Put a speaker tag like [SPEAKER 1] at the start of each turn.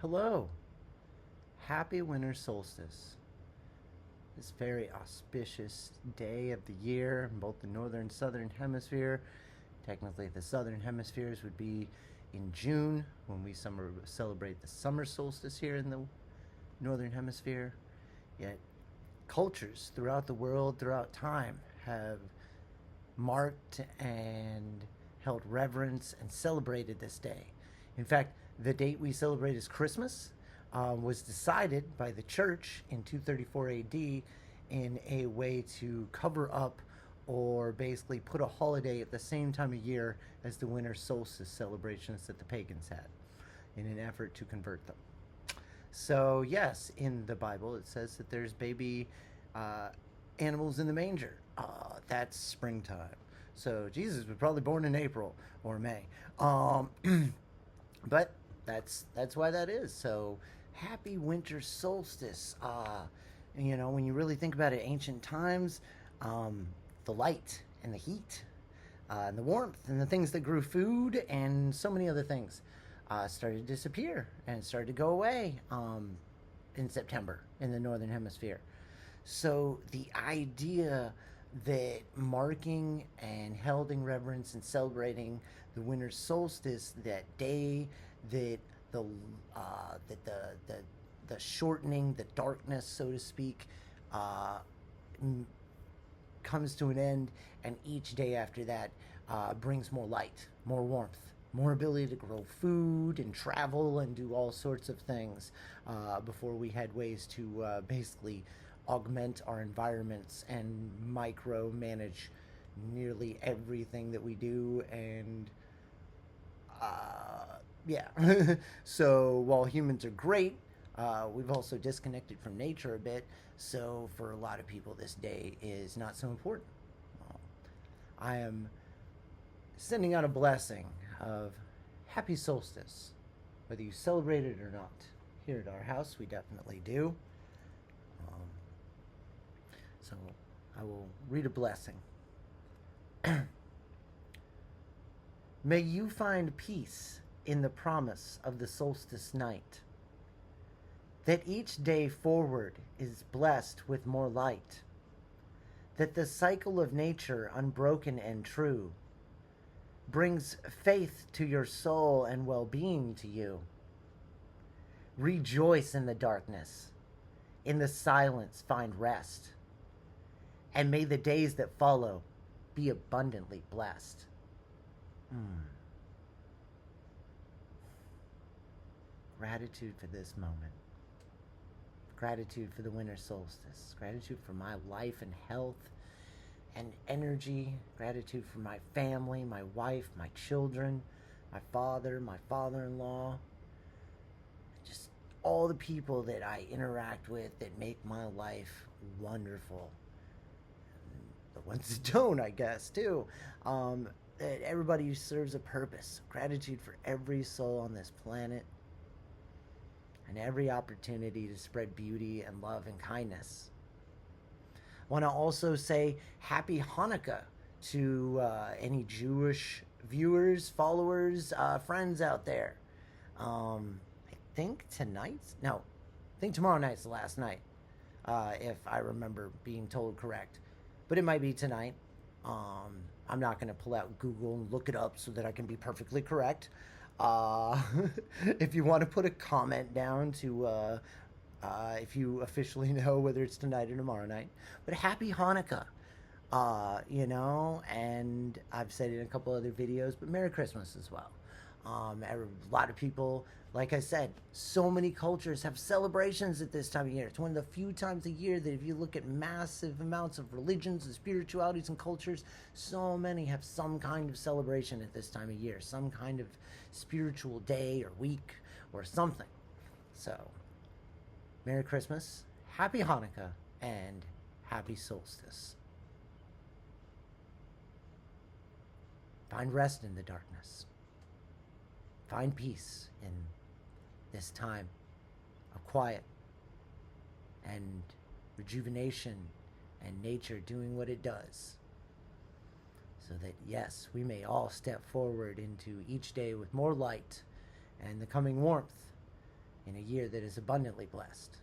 [SPEAKER 1] Hello. Happy winter solstice. This very auspicious day of the year in both the northern and southern hemisphere. Technically, the southern hemispheres would be in June when we celebrate the summer solstice here in the northern hemisphere. Yet, cultures throughout the world, throughout time, have marked and held reverence and celebrated this day. In fact, the date we celebrate as Christmas was decided by the church in 234 AD in a way to cover up or basically put a holiday at the same time of year as the winter solstice celebrations that the pagans had in an effort to convert them. So, yes, in the Bible it says that there's baby animals in the manger. That's springtime. So, Jesus was probably born in April or May. But that's why that is. So, happy winter solstice. When you really think about it, ancient times, the light and the heat and the warmth and the things that grew food and so many other things started to disappear and started to go away in September in the northern hemisphere. So the idea that marking and holding reverence and celebrating the winter solstice, that day that the shortening, the darkness, so to speak, comes to an end, and each day after that brings more light, more warmth, more ability to grow food and travel and do all sorts of things before we had ways to basically augment our environments and micromanage nearly everything that we do. And yeah. So while humans are great, we've also disconnected from nature a bit. So for a lot of people, this day is not so important. I am sending out a blessing of happy solstice, whether you celebrate it or not. Here at our house, we definitely do. So I will read a blessing. May you find peace in the promise of the solstice night, that each day forward is blessed with more light, that the cycle of nature, unbroken and true, brings faith to your soul and well-being to you. Rejoice in the darkness, in the silence find rest, and may the days that follow be abundantly blessed. Gratitude for this moment. Gratitude for the winter solstice. Gratitude for my life and health and energy. Gratitude for my family, my wife, my children, my father, my father-in-law. Just all the people that I interact with that make my life wonderful. The ones that don't, I guess, too. That everybody serves a purpose. Gratitude for every soul on this planet and every opportunity to spread beauty and love and kindness. I want to also say Happy Hanukkah to any Jewish viewers, followers, friends out there. I think tomorrow night's the last night, if I remember being told correct. But it might be tonight. I'm not going to pull out Google and look it up so that I can be perfectly correct. If you want to put a comment down to if you officially know whether it's tonight or tomorrow night. But happy Hanukkah, and I've said it in a couple other videos, but Merry Christmas as well. A lot of people, like I said, so many cultures have celebrations at this time of year. It's one of the few times a year that if you look at massive amounts of religions and spiritualities and cultures, so many have some kind of celebration at this time of year, some kind of spiritual day or week or something. So, Merry Christmas, Happy Hanukkah, and Happy Solstice. Find rest in the darkness. Find peace in this time of quiet and rejuvenation and nature doing what it does, so that, yes, we may all step forward into each day with more light and the coming warmth in a year that is abundantly blessed.